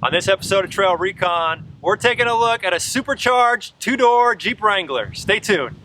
On this episode of TrailRecon, we're taking a look at a supercharged two-door Jeep Wrangler. Stay tuned.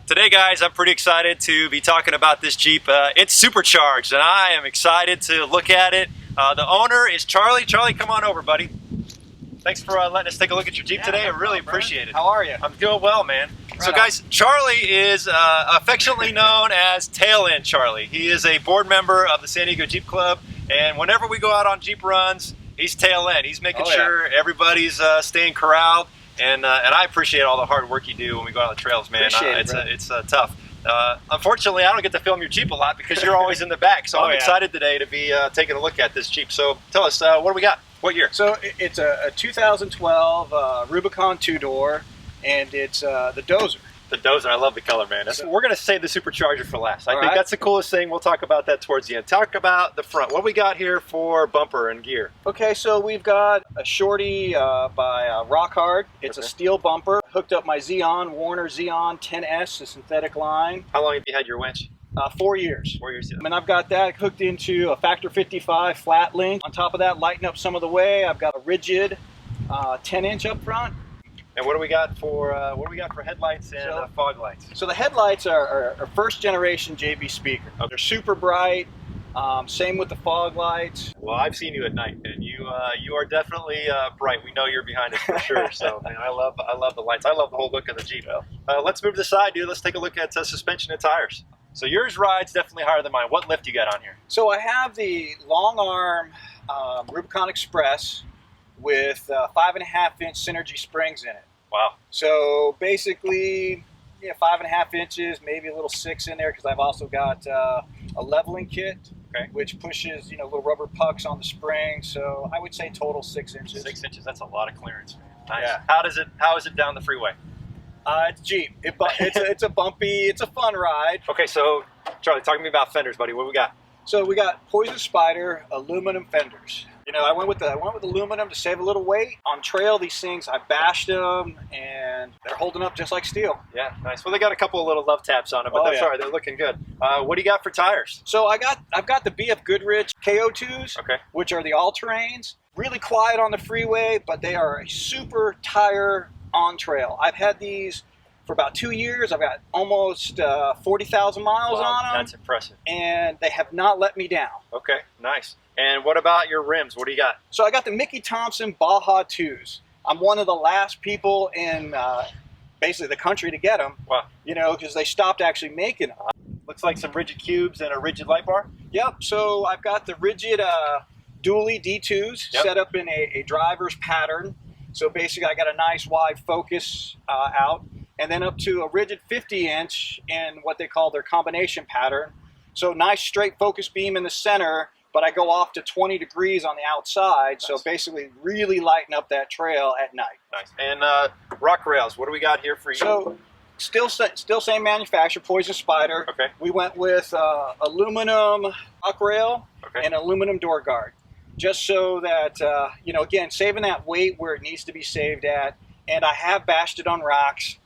Today, guys, I'm pretty excited to be talking about this Jeep. It's supercharged, and I am excited to look at it. The owner is Charlie. Charlie, come on over, buddy. Thanks for letting us take a look at your Jeep today. I really appreciate it. How are you? I'm doing well, man. So, guys, Charlie is affectionately known as Tail End Charlie. He is a board member of the San Diego Jeep Club, and whenever we go out on Jeep runs, he's tail end. He's making sure everybody's staying corralled. And I appreciate all the hard work you do when we go out on the trails, man. It's tough. Unfortunately, I don't get to film your Jeep a lot because you're always in the back. So I'm excited today to be taking a look at this Jeep. So tell us, what do we got? What year? So it's a 2012 Rubicon two-door, and it's the Dozer. The Dozer, I love the color, man. We're going to save the Supercharger for last. I think that's the coolest thing. We'll talk about that towards the end. Talk about the front. What we got here for bumper and gear? Okay, so we've got a Shorty by Rock Hard. It's a steel bumper. Hooked up my Zeon, Warner Zeon 10S, a synthetic line. How long have you had your winch? 4 years. 4 years. And I've got that hooked into a Factor 55 flat link. On top of that, lighten up some of the way, I've got a rigid 10-inch up front. And what do we got for headlights and fog lights? So the headlights are first generation JB speaker. Okay. They're super bright. Same with the fog lights. Well, I've seen you at night, and you are definitely bright. We know you're behind us for sure. So, man, I love the lights. I love the whole look of the Jeep. Let's move to the side, dude. Let's take a look at suspension and tires. So yours rides definitely higher than mine. What lift you got on here? So I have the long arm Rubicon Express with 5.5-inch Synergy springs in it. Wow. So basically, 5.5 inches, maybe a little 6 in there because I've also got a leveling kit, which pushes little rubber pucks on the spring. So I would say total 6 inches. 6 inches. That's a lot of clearance, man. Nice. Yeah. How is it down the freeway? It's Jeep. It's a bumpy. It's a fun ride. Okay, so Charlie, talk to me about fenders, buddy. What do we got? So we got Poison Spyder aluminum fenders. I went with aluminum to save a little weight. On trail, these things, I bashed them, and they're holding up just like steel. Yeah, nice. Well, they got a couple of little love taps on them, but that's all right. They're looking good. What do you got for tires? So I've got the BF Goodrich KO2s, which are the all-terrains. Really quiet on the freeway, but they are a super tire on trail. I've had these for about 2 years. I've got almost 40,000 miles on them. That's impressive. And they have not let me down. Okay, nice. And what about your rims? What do you got? So I got the Mickey Thompson Baja 2s. I'm one of the last people in basically the country to get them. Wow. Because they stopped actually making them. Looks like some rigid cubes and a rigid light bar. Yep. So I've got the rigid dually D2s set up in a driver's pattern. So basically I got a nice wide focus out. And then up to a rigid 50-inch in what they call their combination pattern. So nice straight focus beam in the center, but I go off to 20 degrees on the outside. Nice. So basically really lighten up that trail at night. Nice. And rock rails, what do we got here for you? So still same manufacturer, Poison Spyder. Okay. We went with aluminum rock rail and aluminum door guard. Just so that, again, saving that weight where it needs to be saved at. And I have bashed it on rocks.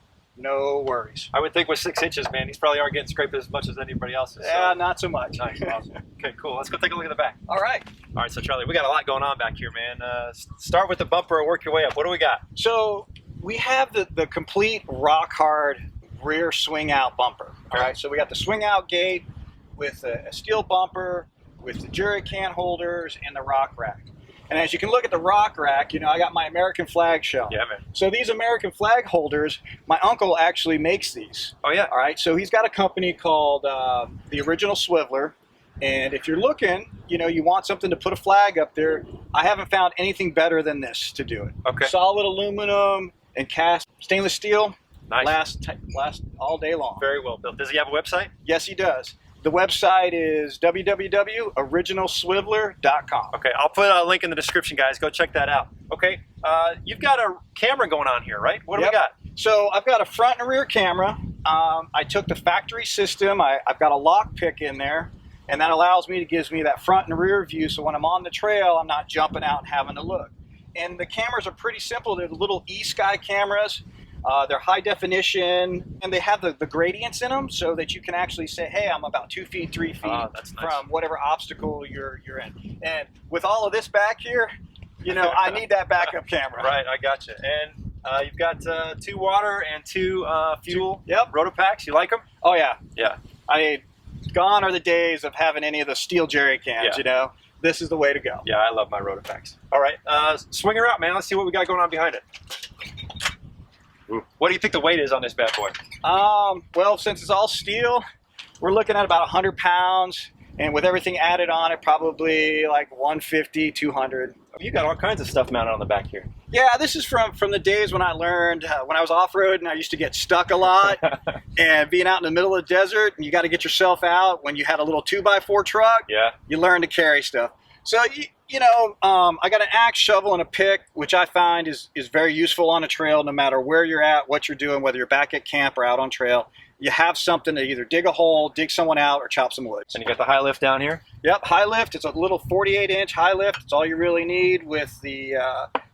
No worries. I would think with 6 inches, man, these probably aren't getting scraped as much as anybody else's. Yeah, not so much. Nice, awesome. Okay, cool. Let's go take a look at the back. All right. All right, so Charlie, we got a lot going on back here, man. Start with the bumper and work your way up. What do we got? So we have the complete Rock Hard rear swing out bumper. All right, so we got the swing out gate with a steel bumper, with the jerry can holders and the rock rack. And as you can look at the rock rack, I got my American flag showing. Yeah, man. So these American flag holders, my uncle actually makes these. Oh, yeah. All right, so he's got a company called The Original Swiveler. And if you're looking, you want something to put a flag up there, I haven't found anything better than this to do it. Okay. Solid aluminum and cast stainless steel. Nice. Last all day long. Very well built. Does he have a website? Yes, he does. The website is www.originalswiveler.com. Okay, I'll put a link in the description, guys. Go check that out. Okay, you've got a camera going on here, right? What do we got? So I've got a front and rear camera. I took the factory system. I've got a lock pick in there. And that allows me, gives me that front and rear view. So when I'm on the trail, I'm not jumping out and having to look. And the cameras are pretty simple. They're the little e-sky cameras. They're high definition, and they have the gradients in them so that you can actually say, hey, I'm about 2 feet, 3 feet from whatever obstacle you're in. And with all of this back here, you know, I need that backup camera. Right, I got you. And you've got 2 water and 2 fuel Rotopacks. You like them? Oh, yeah. Yeah. Gone are the days of having any of the steel jerry cans, you know. This is the way to go. Yeah, I love my Rotopacks. All right, swing her out, man. Let's see what we got going on behind it. Ooh. What do you think the weight is on this bad boy? Well, since it's all steel, we're looking at about 100 pounds. And with everything added on it, probably like 150, 200. You got all kinds of stuff mounted on the back here. Yeah, this is from the days when I learned, when I was off-road and I used to get stuck a lot. And being out in the middle of the desert, and you got to get yourself out when you had a little 2x4 truck. Yeah. You learn to carry stuff. So, you know, I got an axe, shovel, and a pick, which I find is very useful on a trail no matter where you're at, what you're doing, whether you're back at camp or out on trail. You have something to either dig a hole, dig someone out, or chop some wood. And you got the high lift down here? Yep, high lift. It's a little 48-inch high lift. It's all you really need with the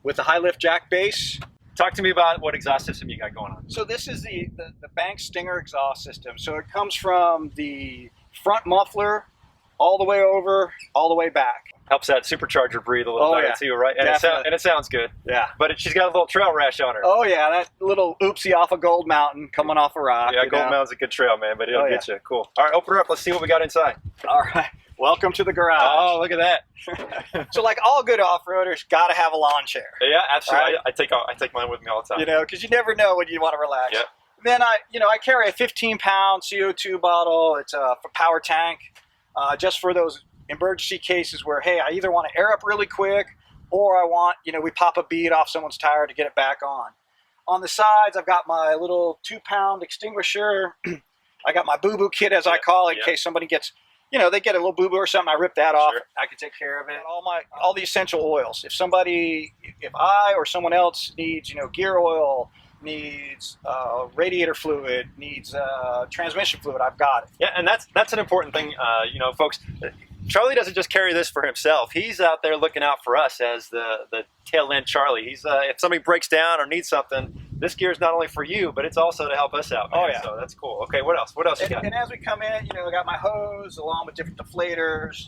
high lift jack base. Talk to me about what exhaust system you got going on. So this is the Bank Stinger exhaust system. So it comes from the front muffler all the way over, all the way back. Helps that supercharger breathe a little better too, right? And it sounds good. Yeah. But she's got a little trail rash on her. Oh yeah, that little oopsie off of Gold Mountain coming off a rock. Yeah, Gold Mountain's a good trail, man, but it'll get you. Cool. All right, open her up. Let's see what we got inside. All right. Welcome to the garage. Oh, look at that. So like all good off-roaders, got to have a lawn chair. Yeah, absolutely. Right? I take mine with me all the time. You know, because you never know when you want to relax. Yep. Then I carry a 15-pound CO2 bottle. It's a power tank, just for those emergency cases where, hey, I either want to air up really quick or I want, we pop a bead off someone's tire to get it back on. On the sides, I've got my little 2-pound extinguisher. I got my boo-boo kit, as I call it, in case somebody gets, they get a little boo-boo or something, I rip that off. I can take care of it. All the essential oils. If I or someone else needs, gear oil, needs radiator fluid, needs transmission fluid, I've got it. Yeah, and that's an important thing, folks. Charlie doesn't just carry this for himself. He's out there looking out for us as the tail end Charlie. He's if somebody breaks down or needs something, this gear is not only for you, but it's also to help us out, man. Oh yeah, so that's cool. Okay, what else? What else you got? And as we come in, I got my hose along with different deflators,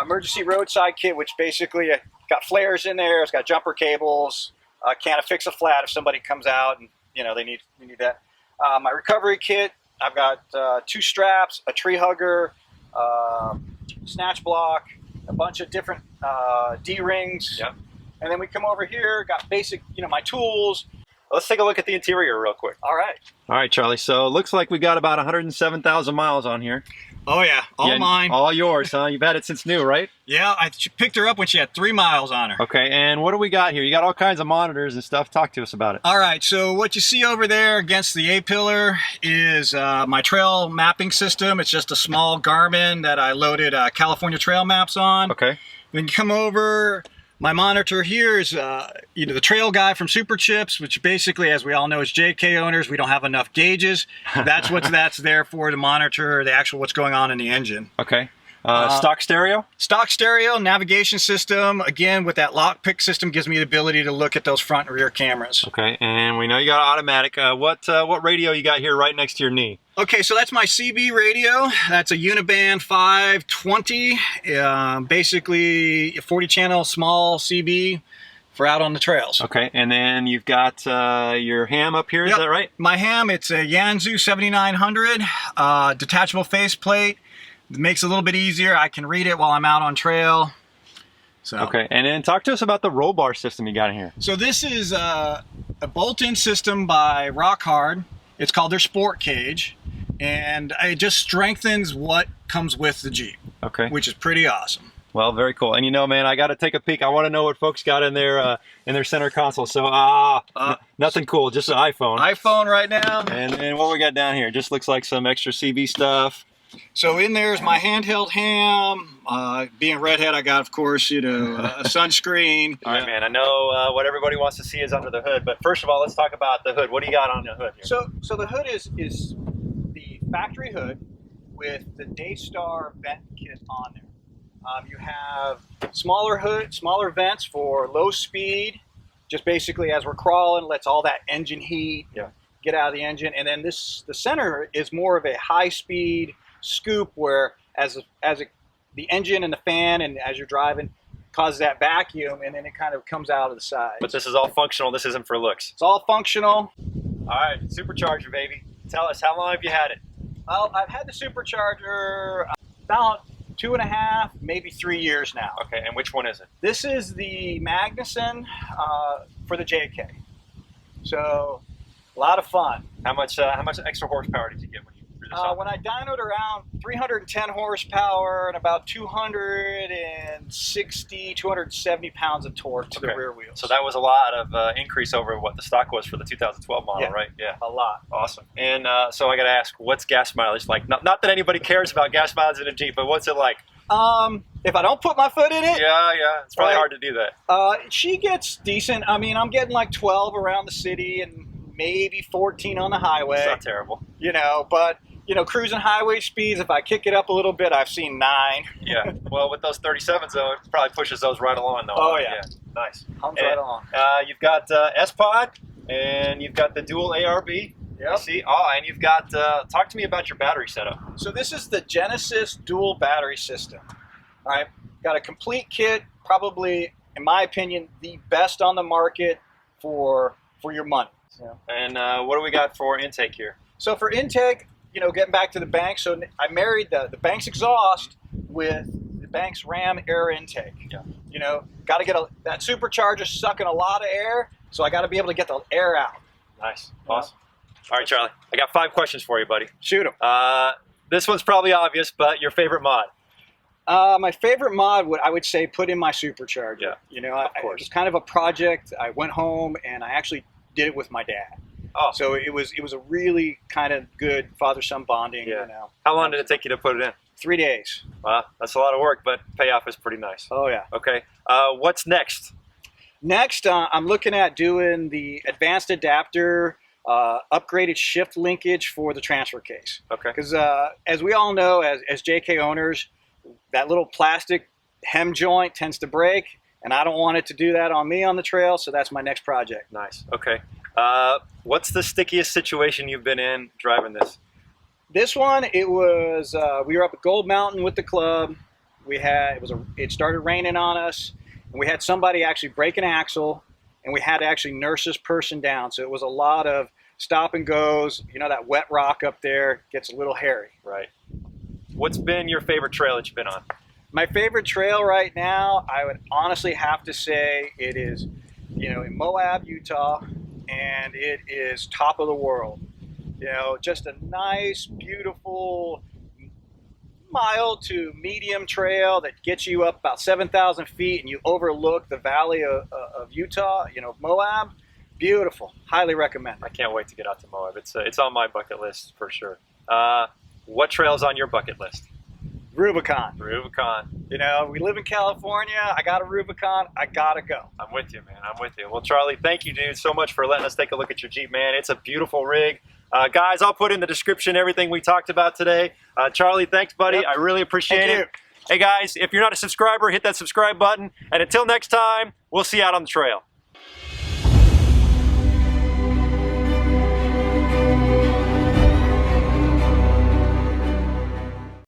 emergency roadside kit, which basically got flares in there. It's got jumper cables. Can affix a flat if somebody comes out and we need that. My recovery kit. I've got 2 straps, a tree hugger. Snatch block, a bunch of different D-rings. Yep. And then we come over here, got basic, my tools. Let's take a look at the interior real quick. All right. All right, Charlie. So it looks like we got about 107,000 miles on here. Oh, yeah. All mine. All yours, huh? You've had it since new, right? Yeah, I picked her up when she had 3 miles on her. Okay, and what do we got here? You got all kinds of monitors and stuff. Talk to us about it. All right, so what you see over there against the A-pillar is my trail mapping system. It's just a small Garmin that I loaded California trail maps on. Okay. Then you come over. My monitor here is, the trail guy from Super Chips, which basically, as we all know, as JK owners, we don't have enough gauges. That's what that's there for, to monitor the actual what's going on in the engine. Okay. Stock stereo? Stock stereo, navigation system. Again, with that lockpick system, gives me the ability to look at those front and rear cameras. Okay, and we know you got automatic. What radio you got here right next to your knee? Okay, so that's my CB radio. That's a Uniband 520. Basically, a 40-channel small CB for out on the trails. Okay, and then you've got your ham up here, is that right? My ham, it's a Yanzu 7900, detachable faceplate. It makes it a little bit easier. I can read it while I'm out on trail. So. Okay, and then talk to us about the Rollbar system you got in here. So this is a bolt-in system by Rock Hard. It's called their Sport Cage, and it just strengthens what comes with the Jeep. Okay. Which is pretty awesome. Well, very cool. And man, I got to take a peek. I want to know what folks got in their center console. So, nothing cool, just an iPhone. iPhone right now. And then what we got down here? Just looks like some extra CB stuff. So in there's my handheld ham. Being redhead, I got, of course, a sunscreen. All right, man. I know what everybody wants to see is under the hood, but first of all, let's talk about the hood. What do you got on the hood here? So the hood is the factory hood. with the Daystar vent kit on there. You have smaller vents for low speed, just basically as we're crawling, lets all that engine heat get out of the engine. And then the center is more of a high speed scoop where the engine and the fan and as you're driving causes that vacuum and then it kind of comes out of the side. But this is all functional, this isn't for looks. It's all functional. All right, Supercharger, baby. Tell us, how long have you had it? Well, I've had the Supercharger about 2.5, maybe 3 years now. Okay, and which one is it? This is the Magnuson for the JK. So, a lot of fun. How much extra horsepower did you get when you threw this on? When I dynoed around 310 horsepower and about 260, 270 pounds of torque to the rear wheels. So that was a lot of increase over what the stock was for the 2012 model, right? Yeah, a lot. Awesome. And so I got to ask, what's gas mileage like? Not that anybody cares about gas mileage in a Jeep, but what's it like? If I don't put my foot in it, it's probably hard to do that. She gets decent. I mean, I'm getting like 12 around the city and maybe 14 on the highway. It's not terrible. You know, but cruising highway speeds, if I kick it up a little bit, I've seen 9. Yeah. Well, with those 37s, though, it probably pushes those right along, though. Oh, yeah. Nice. Hums right along. You've got S-Pod, and you've got the dual ARB. Yep. See? Oh, and you've got, talk to me about your battery setup. So this is the Genesis dual battery system. All right. Got a complete kit, probably, in my opinion, the best on the market for your money. Yeah. And what do we got for intake here? So for intake, getting back to the Banks, so I married the Banks exhaust with the Banks Ram air intake. Yeah. Got to get that supercharger sucking a lot of air, so I got to be able to get the air out. Nice. Awesome. All right, Charlie, I got 5 questions for you, buddy. Shoot 'em. This one's probably obvious, but your favorite mod? My favorite mod I would say put in my supercharger. Yeah. Of course. It was kind of a project. I went home and I actually did it with my dad. Oh. So it was a really kind of good father-son bonding. Yeah. How long did it take you to put it in? 3 days. Wow, that's a lot of work, but payoff is pretty nice. Oh yeah. Okay. What's next? Next, I'm looking at doing the advanced adapter, upgraded shift linkage for the transfer case. Okay. Because as we all know, as JK owners, that little plastic hem joint tends to break, and I don't want it to do that on me on the trail, so that's my next project. Nice. Okay. What's the stickiest situation you've been in driving this? This one, it was we were up at Gold Mountain with the club. It started raining on us, and we had somebody actually break an axle, and we had to actually nurse this person down. So it was a lot of stop and goes. That wet rock up there gets a little hairy. Right. What's been your favorite trail that you've been on? My favorite trail right now, I would honestly have to say it is, in Moab, Utah, and it is top of the world. Just a nice, beautiful, mild to medium trail that gets you up about 7,000 feet and you overlook the valley of Utah, Moab. Beautiful. Highly recommend it. I can't wait to get out to Moab. It's on my bucket list for sure. What trail's on your bucket list? Rubicon. Rubicon. We live in California. I got a Rubicon. I gotta go. I'm with you, man. I'm with you. Well, Charlie, thank you, dude, so much for letting us take a look at your Jeep, man. It's a beautiful rig. Guys, I'll put in the description everything we talked about today. Charlie, thanks, buddy. Yep. I really appreciate it. Hey, guys, if you're not a subscriber, hit that subscribe button. And until next time, we'll see you out on the trail.